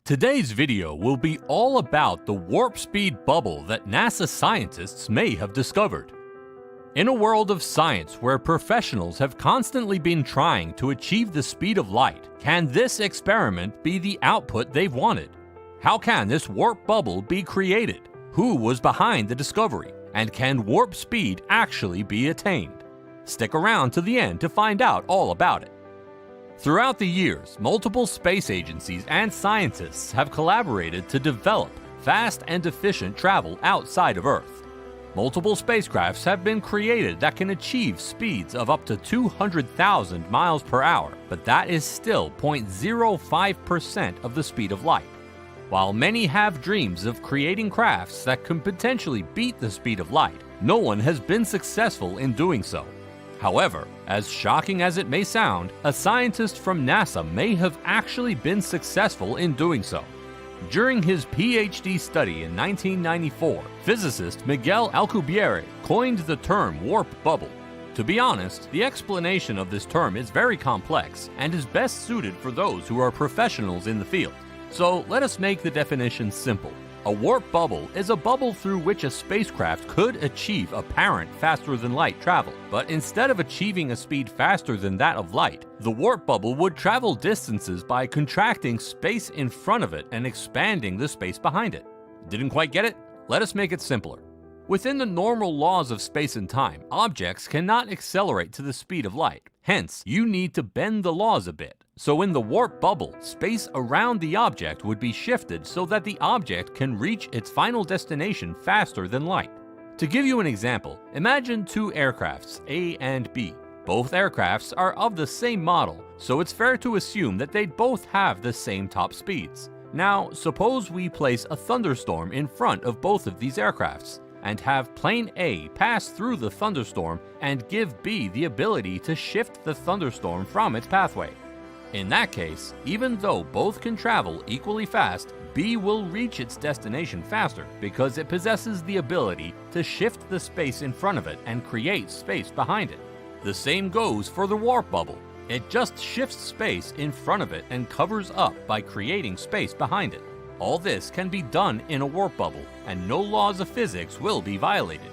Today's video will be all about the warp speed bubble that NASA scientists may have discovered. In a world of science where professionals have constantly been trying to achieve the speed of light, can this experiment be the output they've wanted? How can this warp bubble be created? Who was behind the discovery? And can warp speed actually be attained? Stick around to the end to find out all about it. Throughout the years, multiple space agencies and scientists have collaborated to develop fast and efficient travel outside of Earth. Multiple spacecrafts have been created that can achieve speeds of up to 200,000 miles per hour, but that is still 0.05% of the speed of light. While many have dreams of creating crafts that can potentially beat the speed of light, no one has been successful in doing so. However, as shocking as it may sound, a scientist from NASA may have actually been successful in doing so. During his PhD study in 1994, physicist Miguel Alcubierre coined the term warp bubble. To be honest, the explanation of this term is very complex and is best suited for those who are professionals in the field. So let us make the definition simple. A warp bubble is a bubble through which a spacecraft could achieve apparent faster-than-light travel, but instead of achieving a speed faster than that of light, the warp bubble would travel distances by contracting space in front of it and expanding the space behind it. Didn't quite get it? Let us make it simpler. Within the normal laws of space and time, objects cannot accelerate to the speed of light. Hence, you need to bend the laws a bit. So in the warp bubble, space around the object would be shifted so that the object can reach its final destination faster than light. To give you an example, imagine two aircrafts, A and B. Both aircrafts are of the same model, so it's fair to assume that they'd both have the same top speeds. Now, suppose we place a thunderstorm in front of both of these aircrafts, and have plane A pass through the thunderstorm and give B the ability to shift the thunderstorm from its pathway. In that case, even though both can travel equally fast, B will reach its destination faster because it possesses the ability to shift the space in front of it and create space behind it. The same goes for the warp bubble. It just shifts space in front of it and covers up by creating space behind it. All this can be done in a warp bubble, and no laws of physics will be violated.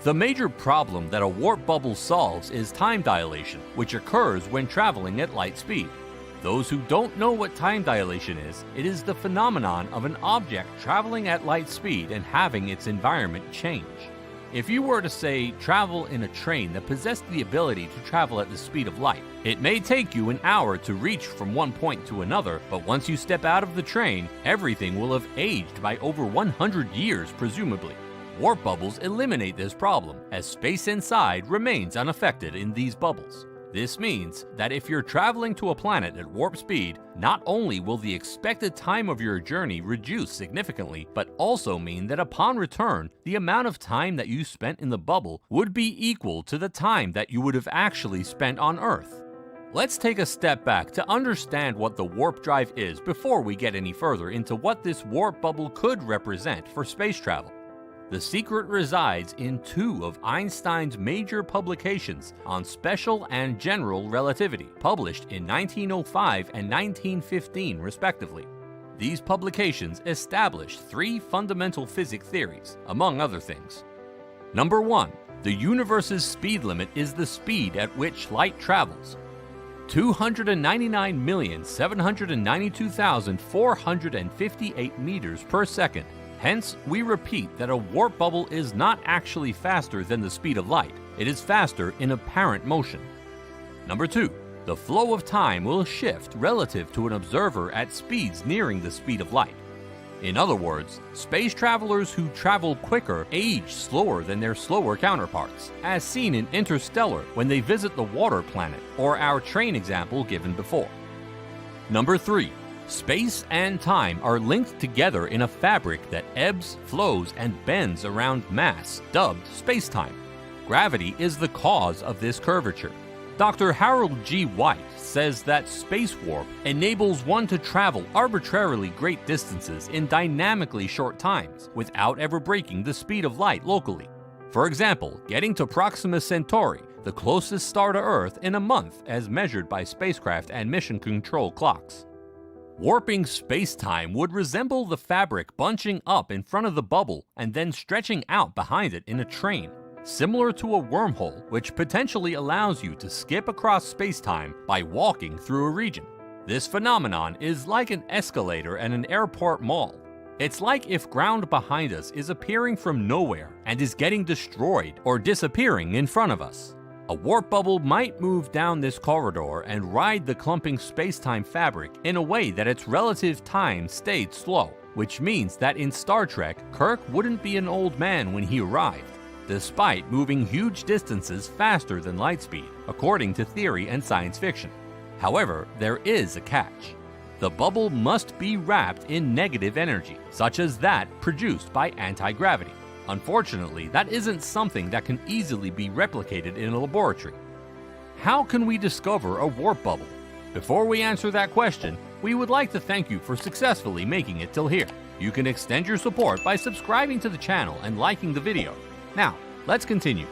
The major problem that a warp bubble solves is time dilation, which occurs when traveling at light speed. Those who don't know what time dilation is, it is the phenomenon of an object traveling at light speed and having its environment change. If you were to say travel in a train that possessed the ability to travel at the speed of light, it may take you an hour to reach from one point to another, but once you step out of the train, everything will have aged by over 100 years presumably. Warp bubbles eliminate this problem, as space inside remains unaffected in these bubbles. This means that if you're traveling to a planet at warp speed, not only will the expected time of your journey reduce significantly, but also mean that upon return, the amount of time that you spent in the bubble would be equal to the time that you would have actually spent on Earth. Let's take a step back to understand what the warp drive is before we get any further into what this warp bubble could represent for space travel. The secret resides in two of Einstein's major publications on special and general relativity, published in 1905 and 1915 respectively. These publications establish three fundamental physics theories, among other things. Number 1. The universe's speed limit is the speed at which light travels. 299,792,458 meters per second. Hence, we repeat that a warp bubble is not actually faster than the speed of light. It is faster in apparent motion. Number 2. The flow of time will shift relative to an observer at speeds nearing the speed of light. In other words, space travelers who travel quicker age slower than their slower counterparts, as seen in Interstellar when they visit the water planet, or our train example given before. Number 3. Space and time are linked together in a fabric that ebbs, flows, and bends around mass, dubbed spacetime. Gravity is the cause of this curvature. Dr. Harold G. White says that space warp enables one to travel arbitrarily great distances in dynamically short times without ever breaking the speed of light locally. For example, getting to Proxima Centauri, the closest star to Earth, in a month as measured by spacecraft and mission control clocks. Warping space-time would resemble the fabric bunching up in front of the bubble and then stretching out behind it in a train, similar to a wormhole, which potentially allows you to skip across space-time by walking through a region. This phenomenon is like an escalator at an airport mall. It's like if ground behind us is appearing from nowhere and is getting destroyed or disappearing in front of us. A warp bubble might move down this corridor and ride the clumping space-time fabric in a way that its relative time stayed slow, which means that in Star Trek, Kirk wouldn't be an old man when he arrived, despite moving huge distances faster than lightspeed, according to theory and science fiction. However, there is a catch. The bubble must be wrapped in negative energy, such as that produced by anti-gravity. Unfortunately, that isn't something that can easily be replicated in a laboratory. How can we discover a warp bubble? Before we answer that question, we would like to thank you for successfully making it till here. You can extend your support by subscribing to the channel and liking the video. Now, let's continue.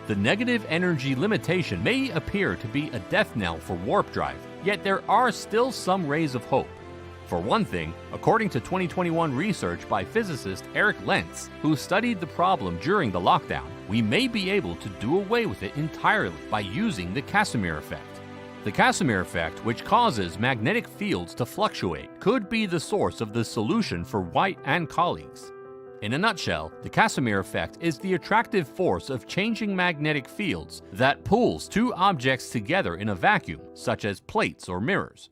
The negative energy limitation may appear to be a death knell for warp drive, yet there are still some rays of hope. For one thing, according to 2021 research by physicist Eric Lentz, who studied the problem during the lockdown, we may be able to do away with it entirely by using the Casimir effect. The Casimir effect, which causes magnetic fields to fluctuate, could be the source of the solution for White and colleagues. In a nutshell, the Casimir effect is the attractive force of changing magnetic fields that pulls two objects together in a vacuum, such as plates or mirrors.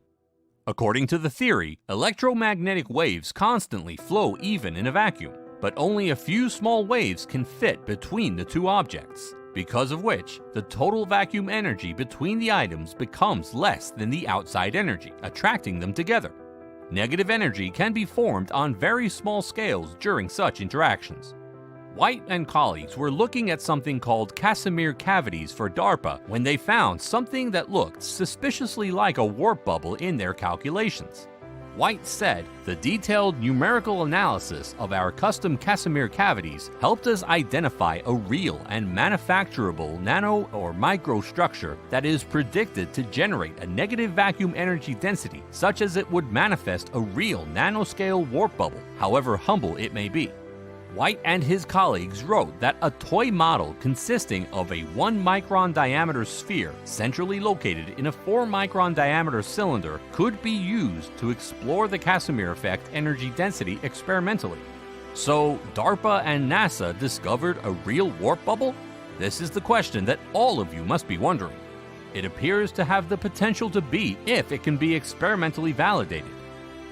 According to the theory, electromagnetic waves constantly flow even in a vacuum, but only a few small waves can fit between the two objects, because of which the total vacuum energy between the items becomes less than the outside energy, attracting them together. Negative energy can be formed on very small scales during such interactions. White and colleagues were looking at something called Casimir cavities for DARPA when they found something that looked suspiciously like a warp bubble in their calculations. White said, "The detailed numerical analysis of our custom Casimir cavities helped us identify a real and manufacturable nano or microstructure that is predicted to generate a negative vacuum energy density such as it would manifest a real nanoscale warp bubble, however humble it may be." White and his colleagues wrote that a toy model consisting of a 1-micron diameter sphere centrally located in a 4-micron diameter cylinder could be used to explore the Casimir effect energy density experimentally. So, DARPA and NASA discovered a real warp bubble? This is the question that all of you must be wondering. It appears to have the potential to be if it can be experimentally validated.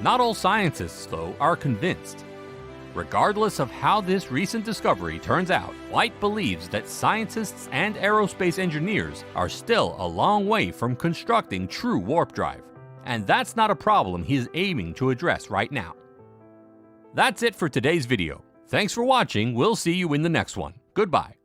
Not all scientists, though, are convinced. Regardless of how this recent discovery turns out, White believes that scientists and aerospace engineers are still a long way from constructing true warp drive. And that's not a problem he's aiming to address right now. That's it for today's video. Thanks for watching, we'll see you in the next one. Goodbye.